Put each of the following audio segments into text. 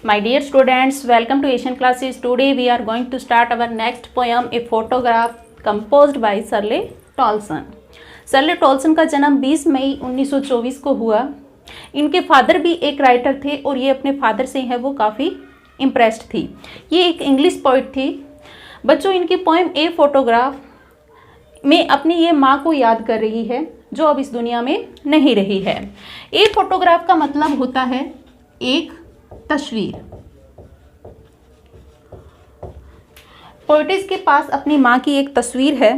My dear students, welcome to Asian classes. Today we are going to start our next poem, a photograph composed by Shirley Tolson. शर्ले Toulson का जन्म 20 मई 1924 को हुआ। इनके father भी एक writer थे और ये अपने फादर से है वो काफ़ी इम्प्रेस्ड थी। ये एक इंग्लिश पोइट थी। बच्चों, इनकी पोएम ए फोटोग्राफ में अपनी ये माँ को याद कर रही है जो अब इस दुनिया में नहीं रही है। ए फोटोग्राफ का मतलब होता है एक तस्वीर। पोइटिस के पास अपनी माँ की एक तस्वीर है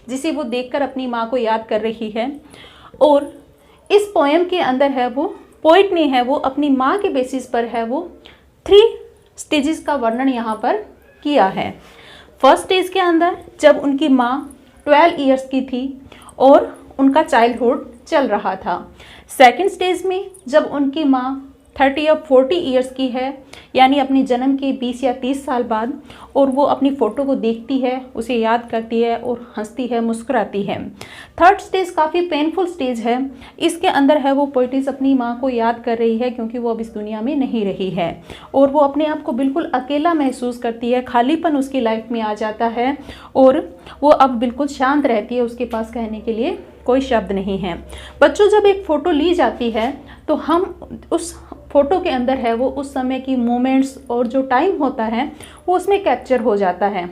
जिसे वो देखकर अपनी माँ को याद कर रही है और इस पोएम के अंदर है वो पोइट ने है वो अपनी माँ के बेसिस पर है वो 3 स्टेजेस का वर्णन यहाँ पर किया है। फर्स्ट स्टेज के अंदर जब उनकी माँ 12 इयर्स की थी और उनका चाइल्डहुड चल रहा था। सेकंड स्टेज में जब उनकी माँ 30 या 40 इयर्स की है, यानी अपने जन्म के 20 या 30 साल बाद, और वो अपनी फ़ोटो को देखती है, उसे याद करती है और हंसती है, मुस्कुराती है। थर्ड स्टेज काफ़ी पेनफुल स्टेज है। इसके अंदर है वो पोइटिस अपनी माँ को याद कर रही है क्योंकि वो अब इस दुनिया में नहीं रही है और वो अपने आप को बिल्कुल अकेला महसूस करती है। खालीपन उसकी लाइफ में आ जाता है और वो अब बिल्कुल शांत रहती है। उसके पास कहने के लिए कोई शब्द नहीं है। बच्चों, जब एक फ़ोटो ली जाती है तो हम उस फ़ोटो के अंदर है वो उस समय की मोमेंट्स और जो टाइम होता है वो उसमें कैप्चर हो जाता है।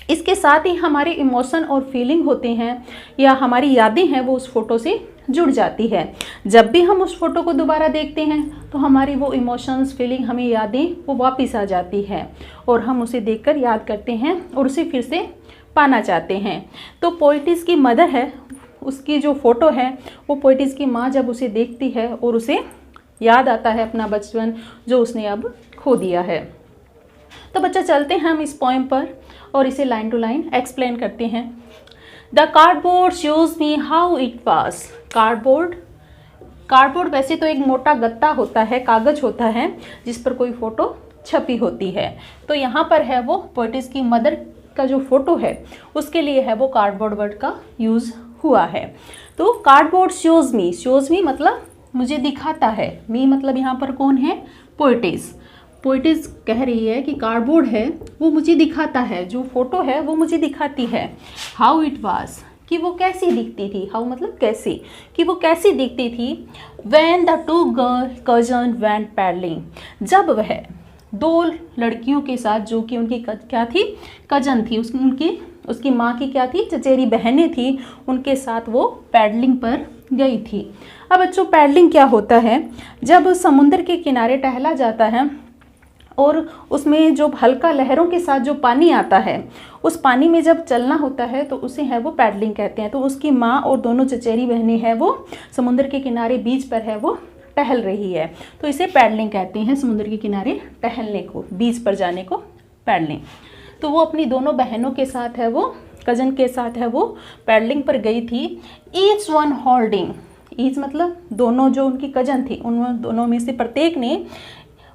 इसके साथ ही हमारे इमोशन और फीलिंग होते हैं या हमारी यादें हैं वो उस फ़ोटो से जुड़ जाती है। जब भी हम उस फ़ोटो को दोबारा देखते हैं तो हमारी वो इमोशंस, फीलिंग, हमें यादें वो वापस आ जाती है और हम उसे देखकर याद करते हैं और उसे फिर से पाना चाहते हैं। तो पोइटिस की मदर है, उसकी जो फ़ोटो है वो पोइटिस की माँ जब उसे देखती है और उसे याद आता है अपना बचपन जो उसने अब खो दिया है। तो बच्चा, चलते हैं हम इस पोएम पर और इसे लाइन टू लाइन एक्सप्लेन करते हैं। The cardboard shows me how it was. Cardboard वैसे तो एक मोटा गत्ता होता है, कागज होता है जिस पर कोई फ़ोटो छपी होती है। तो यहाँ पर है वो पोइटिस की मदर का जो फ़ोटो है उसके लिए है वो कार्डबोर्ड वर्ड का यूज़ हुआ है। तो कार्डबोर्ड शोज मी मतलब मुझे दिखाता है। मी मतलब यहाँ पर कौन है? पोइटिस कह रही है कि कार्डबोर्ड है वो मुझे दिखाता है, जो फोटो है वो मुझे दिखाती है। हाउ इट वाज, कि वो कैसी दिखती थी। हाउ मतलब कैसे, कि वो कैसी दिखती थी। When the 2 cousin went paddling, जब वह 2 लड़कियों के साथ जो कि उनकी क्या थी? कजन थी। उसकी माँ की क्या थी? चचेरी बहनें थी। उनके साथ वो पैडलिंग पर गई थी। अब बच्चों, पैडलिंग क्या होता है? जब समुद्र के किनारे टहला जाता है और उसमें जो हल्का लहरों के साथ जो पानी आता है उस पानी में जब चलना होता है तो उसे है वो पैडलिंग कहते हैं। तो उसकी माँ और दोनों चचेरी बहनें हैं वो समुद्र के किनारे बीच पर है वो टहल रही है, तो इसे पैडलिंग कहते हैं। समुद्र के किनारे टहलने को, बीच पर जाने को पैडलिंग। तो वो अपनी दोनों बहनों के साथ है वो, कज़न के साथ है वो पैडलिंग पर गई थी। ईच वन होल्डिंग, ईच मतलब दोनों जो उनकी कज़न थी उन दोनों में से प्रत्येक ने,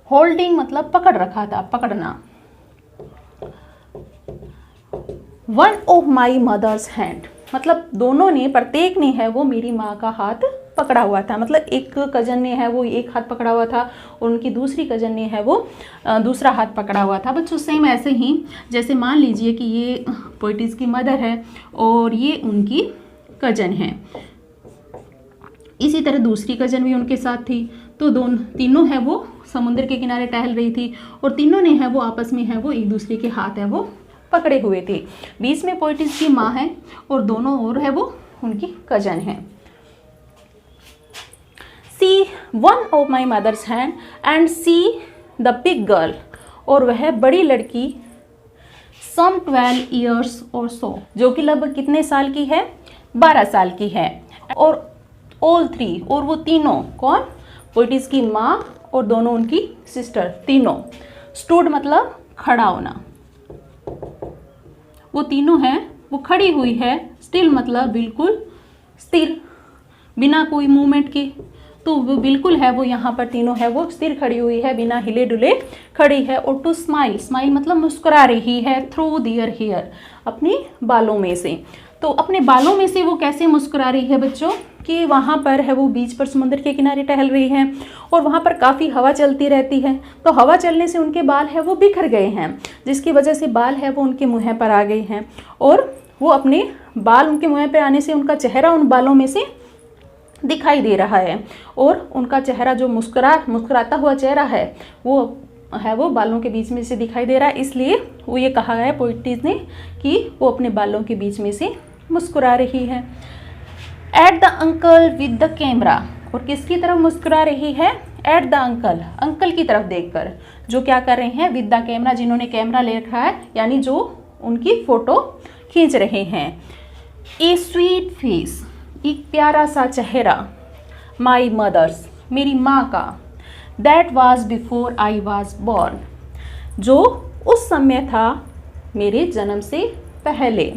होल्डिंग मतलब पकड़ रखा था, पकड़ना। One of my mother's hand मतलब दोनों ने, प्रत्येक ने है वो मेरी माँ का हाथ पकड़ा हुआ था। मतलब एक कज़न ने है वो एक हाथ पकड़ा हुआ था और उनकी दूसरी कज़न ने है वो दूसरा हाथ पकड़ा हुआ था। बच्चों, सेम ऐसे ही जैसे मान लीजिए कि ये पोइटिस की मदर है और ये उनकी कज़न है, इसी तरह दूसरी कज़न भी उनके साथ थी। तो तीनों है वो समुद्र के किनारे टहल रही थी और तीनों ने है वो आपस में है वो एक दूसरे के हाथ है वो पकड़े हुए थे। बीच में पोइटिस की माँ है और दोनों और है वो उनकी कज़न है। She one of my mother's hand and C the big girl, और वह बड़ी लड़की सम 12 ईयर्स और सो, जो कि लगभग कितने साल की है? 12 साल की है। और ऑल 3, और वो तीनों कौन? पोइटिस की माँ और दोनों उनकी सिस्टर, तीनों। स्टूड मतलब खड़ा होना, वो तीनों हैं वो खड़ी हुई है। स्टिल मतलब बिल्कुल स्थिर, बिना कोई मूवमेंट के। तो वो बिल्कुल है वो यहाँ पर तीनों है वो स्थिर खड़ी हुई है, बिना हिले डुले खड़ी है। और टू स्माइल, स्माइल मतलब मुस्कुरा रही है। थ्रू दियर हेयर, अपने बालों में से। तो अपने बालों में से वो कैसे मुस्कुरा रही है बच्चों कि वहाँ पर है वो बीच पर समुद्र के किनारे टहल रही है और वहाँ पर काफ़ी हवा चलती रहती है। तो हवा चलने से उनके बाल है वो बिखर गए हैं, जिसकी वजह से बाल है वो उनके मुँह पर आ गए हैं और वो अपने बाल उनके मुँह पर आने से उनका चेहरा उन बालों में से दिखाई दे रहा है और उनका चेहरा जो मुस्कुराता हुआ चेहरा है वो बालों के बीच में से दिखाई दे रहा है। इसलिए वो ये कहा है पोइट्रीज ने कि वो अपने बालों के बीच में से मुस्कुरा रही है। At the uncle with the camera, और किसकी तरफ मुस्कुरा रही है? एट द अंकल, अंकल की तरफ देखकर, जो क्या कर रहे हैं? विद द कैमरा, जिन्होंने कैमरा ले रखा है, यानी जो उनकी फोटो खींच रहे हैं। ए स्वीट फेस, एक प्यारा सा चेहरा। माई मदर्स, मेरी माँ का। That was before I was born, जो उस समय था मेरे जन्म से पहले।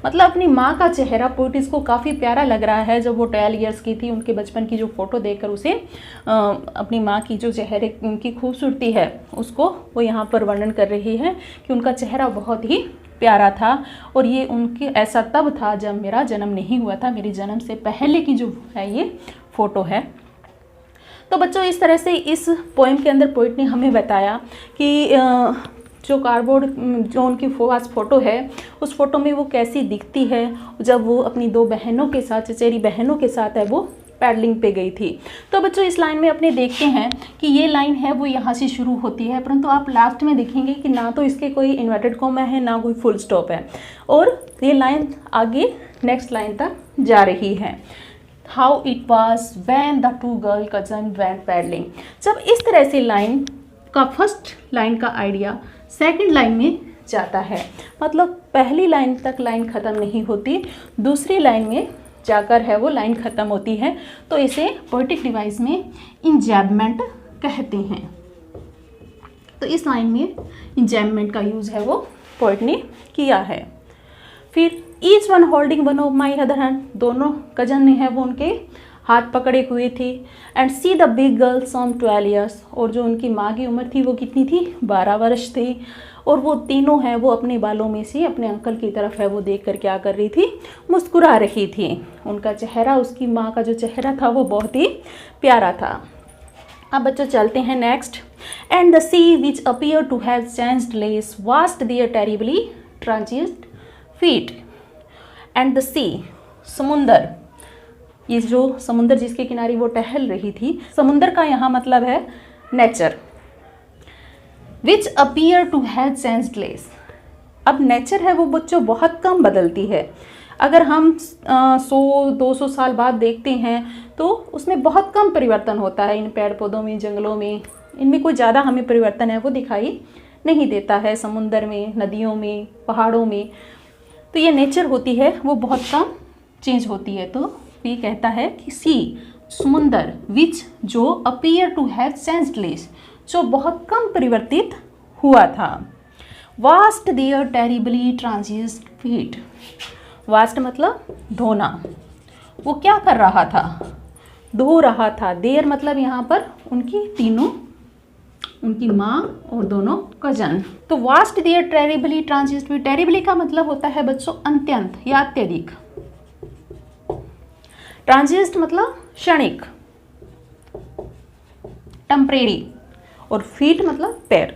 मतलब अपनी माँ का चेहरा पोइट्स को काफ़ी प्यारा लग रहा है। जब वो 12 ईयर्स की थी, उनके बचपन की जो फ़ोटो देखकर उसे अपनी माँ की जो चेहरे की खूबसूरती है उसको वो यहाँ पर वर्णन कर रही है कि उनका चेहरा बहुत ही प्यारा था और ये उनके ऐसा तब था जब मेरा जन्म नहीं हुआ था, मेरे जन्म से पहले की जो है ये फ़ोटो है। तो बच्चों इस तरह से इस पोएम के अंदर पोइट ने हमें बताया कि जो कार्डबोर्ड जो उनकी फ़ोटो है उस फोटो में वो कैसी दिखती है जब वो अपनी 2 बहनों के साथ, चचेरी बहनों के साथ है वो पैडलिंग पे गई थी। तो बच्चों इस लाइन में अपने देखते हैं कि ये लाइन है वो यहाँ से शुरू होती है, परंतु आप लास्ट में देखेंगे कि ना तो इसके कोई इन्वर्टेड कॉमा है ना कोई फुल स्टॉप है और ये लाइन आगे नेक्स्ट लाइन तक जा रही है। How it was when the 2 girl cousin went paddling. जब इस तरह से लाइन का फर्स्ट लाइन का आइडिया सेकंड लाइन में जाता है, मतलब पहली लाइन तक लाइन ख़त्म नहीं होती, दूसरी लाइन में जाकर है वो लाइन ख़त्म होती है। तो इसे पोएटिक डिवाइस में इंजैबमेंट कहते हैं। तो इस लाइन में इंजैबमेंट का यूज़ है वो पोएट ने किया है। फिर each one holding one of my other hand, दोनों कजन ने है वो उनके हाथ पकड़े हुए थी। And C the big girl some 12 years, और जो उनकी माँ की उम्र थी वो कितनी थी? 12 वर्ष थी। और वो तीनों हैं वो अपने बालों में से अपने अंकल की तरफ है वो देख कर क्या कर रही थी? मुस्कुरा रही थी। उनका चेहरा, उसकी माँ का जो चेहरा था वो बहुत ही प्यारा था। अब बच्चों चलते हैं next. And the sea which appear to have changed less washed their terribly transient feet. And the sea, समुंदर, ये जो समुंदर जिसके किनारे वो टहल रही थी, समुंदर का यहाँ मतलब है nature. Which appear to have changed less, अब नेचर है वो बच्चों बहुत कम बदलती है। अगर हम 100-200 साल बाद देखते हैं तो उसमें बहुत कम परिवर्तन होता है। इन पेड़ पौधों में, जंगलों में, इनमें कोई ज़्यादा हमें परिवर्तन है वो दिखाई नहीं देता है। समुंदर में, नदियों में, पहाड़ों में, तो ये नेचर होती है वो बहुत कम चेंज होती है। तो ये कहता है कि सी, समुंदर, विच, जो appear to have changed less, जो बहुत कम परिवर्तित हुआ था। Washed their terribly transient feet, washed मतलब धोना, वो क्या कर रहा था? धो रहा था। देयर मतलब यहाँ पर उनकी तीनों, उनकी माँ और दोनों कजन। तो washed their terribly transient feet, terribly का मतलब होता है बच्चों अत्यंत या अत्यधिक। ट्रांजिस्ट मतलब क्षणिक, टेम्परेरी, और फीट मतलब पैर।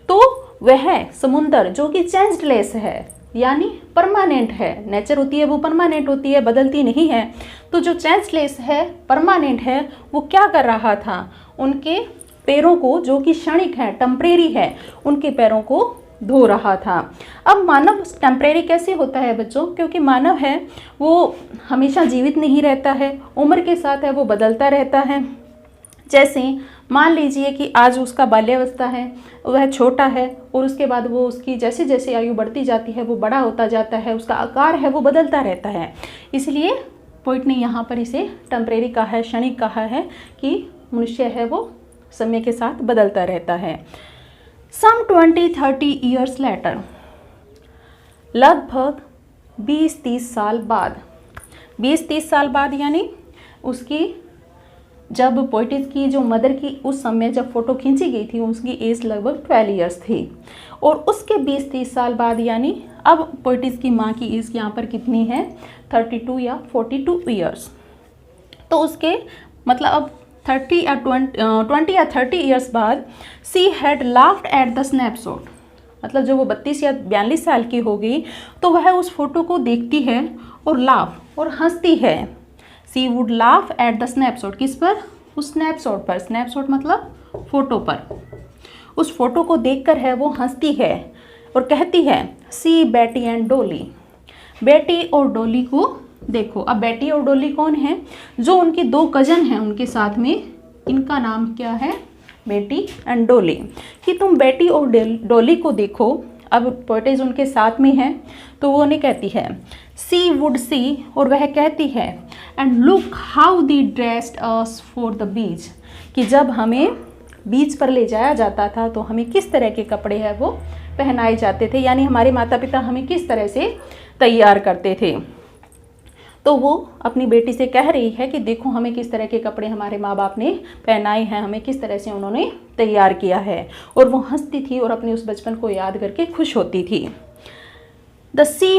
तो वह समुंदर जो कि चेंजलेस है यानी परमानेंट है, नेचर होती है वो परमानेंट होती है, बदलती नहीं है। तो जो चेंजलेस है, परमानेंट है, वो क्या कर रहा था? उनके पैरों को, जो कि क्षणिक है, टेम्परेरी है, उनके पैरों को धो रहा था। अब मानव टेम्परेरी कैसे होता है बच्चों? क्योंकि मानव है वो हमेशा जीवित नहीं रहता है, उम्र के साथ है वो बदलता रहता है। जैसे मान लीजिए कि आज उसका बाल्यावस्था है, वह छोटा है, और उसके बाद वो उसकी जैसे जैसे आयु बढ़ती जाती है वो बड़ा होता जाता है, उसका आकार है वो बदलता रहता है। इसलिए पोइट ने यहाँ पर इसे टेम्परेरी कहा है, क्षणिक कहा है कि मनुष्य है वो समय के साथ बदलता रहता है। सम 20-30 ईयर्स लेटर, लगभग 20-30 साल बाद, 20-30 साल बाद यानी उसकी जब पोइटिस की जो मदर की उस समय जब फ़ोटो खींची गई थी उसकी एज लगभग 12 ईयर्स थी, और उसके 20-30 साल बाद यानी अब पोइटिस की माँ की एज यहाँ पर कितनी है, 32 या 42 ईयर्स। तो उसके मतलब अब 30 या 20 या 30 ईयर्स बाद she had laughed at the snapshot, मतलब जब वो 32 या 42 साल की हो गई तो वह उस फोटो को देखती है और लाफ और हंसती है। सी would laugh at the snapshot, किस पर, उस स्नैपशॉट पर, स्नैपशॉट मतलब फोटो पर, उस फोटो को देखकर है वो हंसती है और कहती है सी बेटी एंड डोली, बेटी और डोली को देखो। अब बेटी और डोली कौन है, जो उनकी दो कजन हैं उनके साथ में, इनका नाम क्या है, बेटी एंड डोली, कि तुम बेटी और डोली को देखो। अब पोइटिस उनके साथ में है तो वो उन्हें कहती है सी वुड सी, और वह कहती है and look how the dressed us for the beach, कि जब हमें बीच पर ले जाया जाता था तो हमें किस तरह के कपड़े हैं वो पहनाए जाते थे, यानी हमारे माता पिता हमें किस तरह से तैयार करते थे। तो वो अपनी बेटी से कह रही है कि देखो हमें किस तरह के कपड़े हमारे माँ बाप ने पहनाए हैं, हमें किस तरह से उन्होंने तैयार किया है, और वो हंसती थी और अपने उस बचपन को याद करके खुश होती थी। The sea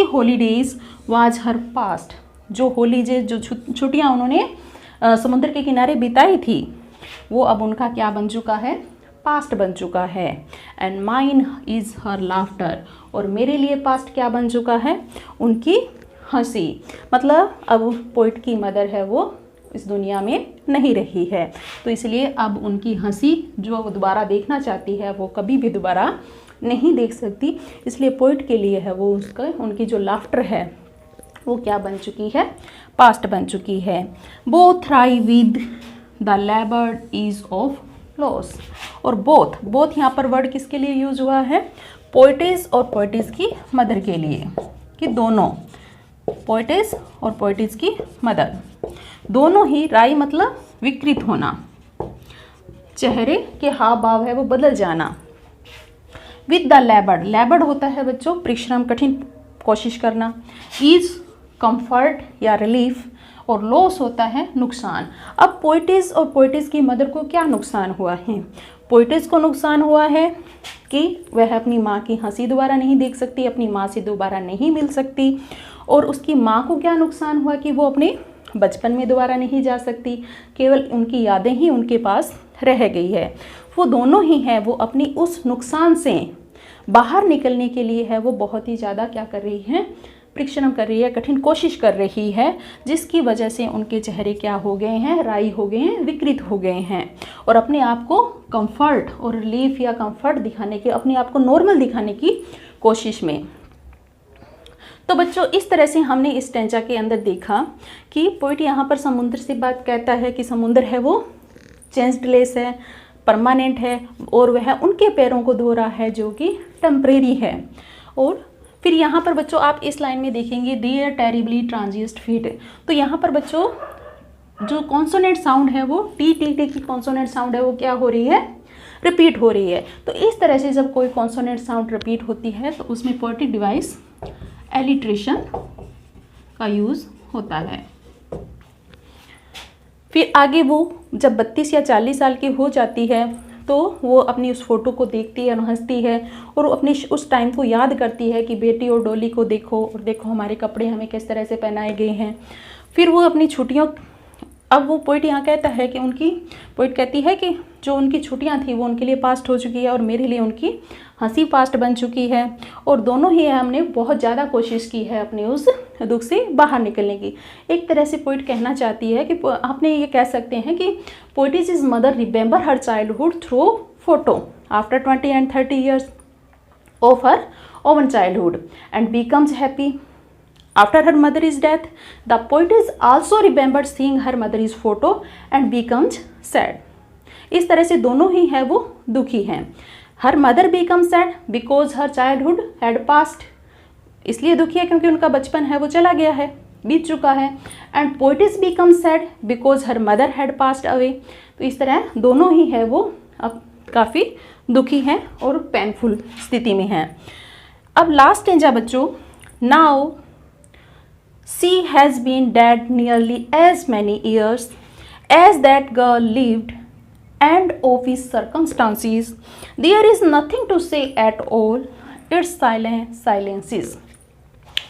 holidays was her past, जो हॉलीडेज जो छुट्टियाँ उन्होंने समुद्र के किनारे बिताई थी वो अब उनका क्या बन चुका है, पास्ट बन चुका है। And mine is her laughter, और मेरे लिए पास्ट क्या बन चुका है, उनकी हंसी। मतलब अब पोइट की मदर है वो इस दुनिया में नहीं रही है, तो इसलिए अब उनकी हंसी जो वो दोबारा देखना चाहती है वो कभी भी दोबारा नहीं देख सकती। इसलिए पोइट के लिए है वो उसका उनकी जो लाफ्टर है वो क्या बन चुकी है, पास्ट बन चुकी है। Both thrive with the labour is of loss, और बोथ यहाँ पर वर्ड किसके लिए यूज हुआ है, पोइटिस और पोइटिस की मदर के लिए, कि दोनों पोइटिस और पोइटिस की मदर दोनों ही, राई मतलब विकृत होना, चेहरे के हाव भाव है वो बदल जाना। विद द लेबर, लेबर होता है बच्चों परिश्रम, कठिन कोशिश करना। इज कंफर्ट या रिलीफ, और लॉस होता है नुकसान। अब पोइटिस और पोइटिस की मदर को क्या नुकसान हुआ है, पोइटिस को नुकसान हुआ है कि वह अपनी माँ की हंसी दोबारा नहीं देख सकती, अपनी माँ से दोबारा नहीं मिल सकती, और उसकी माँ को क्या नुकसान हुआ कि वो अपने बचपन में दोबारा नहीं जा सकती, केवल उनकी यादें ही उनके पास रह गई है। वो दोनों ही हैं वो अपनी उस नुकसान से बाहर निकलने के लिए है वो बहुत ही ज़्यादा क्या कर रही हैं, परिश्रम कर रही है, कठिन कोशिश कर रही है, जिसकी वजह से उनके चेहरे क्या हो गए हैं, राई हो गए हैं, विकृत हो गए हैं, और अपने आप को कंफर्ट और रिलीफ या कंफर्ट दिखाने की, अपने आप को नॉर्मल दिखाने की कोशिश में। तो बच्चों इस तरह से हमने इस स्टेंजा के अंदर देखा कि पोइट यहाँ पर समुद्र से बात कहता है कि समुद्र है वो चेंजलेस है, परमानेंट है, और वह उनके पैरों को धो रहा है जो कि टेम्परेरी है। और फिर यहाँ पर बच्चों आप इस लाइन में देखेंगे देयर टेरिबली ट्रांजिस्ट फीट, तो यहाँ पर बच्चों जो कॉन्सोनेंट साउंड है वो टी टी टी की कॉन्सोनेंट साउंड है वो क्या हो रही है, रिपीट हो रही है। तो इस तरह से जब कोई कॉन्सोनेंट साउंड रिपीट होती है तो उसमें पोएटिक डिवाइस एलिट्रेशन का यूज़ होता है। फिर आगे वो जब 32 या 40 साल की हो जाती है तो वो अपनी उस फोटो को देखती है और हंसती है, और अपने उस टाइम को याद करती है कि बेटी और डोली को देखो, और देखो हमारे कपड़े हमें किस तरह से पहनाए गए हैं। फिर वो अपनी छुट्टियों, अब वो पोइट यहाँ कहता है कि उनकी, पोइट कहती है कि जो उनकी छुट्टियाँ थी वो उनके लिए पास्ट हो चुकी है और मेरे लिए उनकी हंसी पास्ट बन चुकी है, और दोनों ही हमने बहुत ज़्यादा कोशिश की है अपने उस दुख से बाहर निकलने की। एक तरह से पोइट कहना चाहती है कि आपने ये कह सकते हैं कि पोइटिस is mother remember her childhood through photo after 20 and 30 years of her own childhood and becomes happy after her mother's death. The poetess also remembered seeing her mother's photo and becomes sad. इस तरह से दोनों ही है वो दुखी हैं। Her mother becomes sad because her childhood had passed. इसलिए दुखी है क्योंकि उनका बचपन है वो चला गया है, बीत चुका है। And poetess becomes sad because her mother had passed away. तो इस तरह दोनों ही है वो अब काफ़ी दुखी हैं और पेनफुल स्थिति में हैं। अब लास्ट स्टेंजा बच्चों, now she has been dead nearly as many years as that girl lived and of his circumstances there is nothing to say at all it's silences.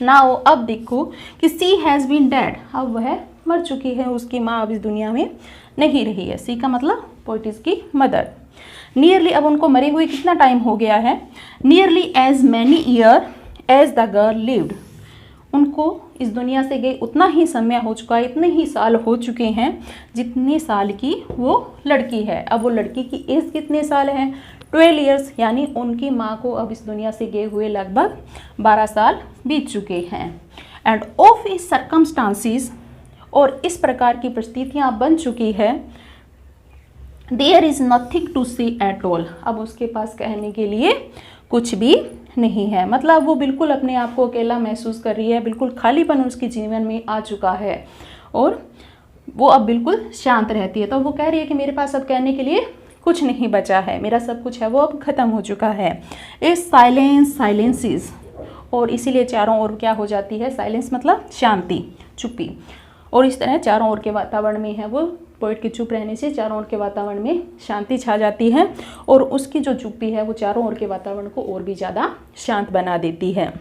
Now अब देखो कि सी हैज़ बीन डेड, अब वह मर चुकी है, उसकी माँ अब इस दुनिया में नहीं रही है। सी का मतलब पोइटिस की मदर। नियरली, अब उनको मरे हुए कितना टाइम हो गया है, nearly as many year as the girl lived, उनको इस दुनिया से गए उतना ही समय हो चुका है, इतने ही साल हो चुके हैं जितने साल की वो लड़की है। अब वो लड़की की एज कितने साल है, 12 ईयर्स, यानी उनकी माँ को अब इस दुनिया से गए हुए लगभग 12 साल बीत चुके हैं। एंड ऑफ इस सर्कमस्टांसिस, और इस प्रकार की परिस्थितियाँ बन चुकी है, there is nothing to see at all, अब उसके पास कहने के लिए कुछ भी नहीं है। मतलब वो बिल्कुल अपने आप को अकेला महसूस कर रही है, बिल्कुल खालीपन उसके जीवन में आ चुका है और वो अब बिल्कुल शांत रहती है। तो वो कह रही है कि मेरे पास अब कहने के लिए कुछ नहीं बचा है, मेरा सब कुछ है वो अब ख़त्म हो चुका है। इस साइलेंसेस, और इसीलिए चारों ओर क्या हो जाती है, साइलेंस मतलब शांति, चुप्पी, और इस तरह चारों ओर के वातावरण में है वो पोइट के चुप रहने से चारों ओर के वातावरण में शांति छा जाती है, और उसकी जो चुप्पी है वो चारों ओर के वातावरण को और भी ज़्यादा शांत बना देती है।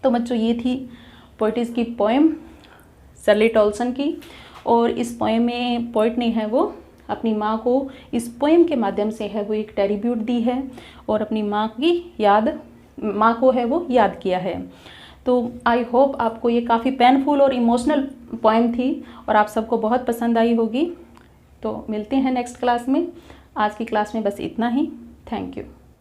तो बच्चों, ये थी पोइटिस की पोएम शर्ली टॉल्सन की, और इस पोएम में पोइट ने है वो अपनी माँ को इस पोएम के माध्यम से है वो एक ट्रिब्यूट दी है, और अपनी माँ को है वो याद किया है। तो आई होप आपको ये काफ़ी पेनफुल और इमोशनल पोएम थी और आप सबको बहुत पसंद आई होगी। तो मिलते हैं नेक्स्ट क्लास में। आज की क्लास में बस इतना ही। Thank you.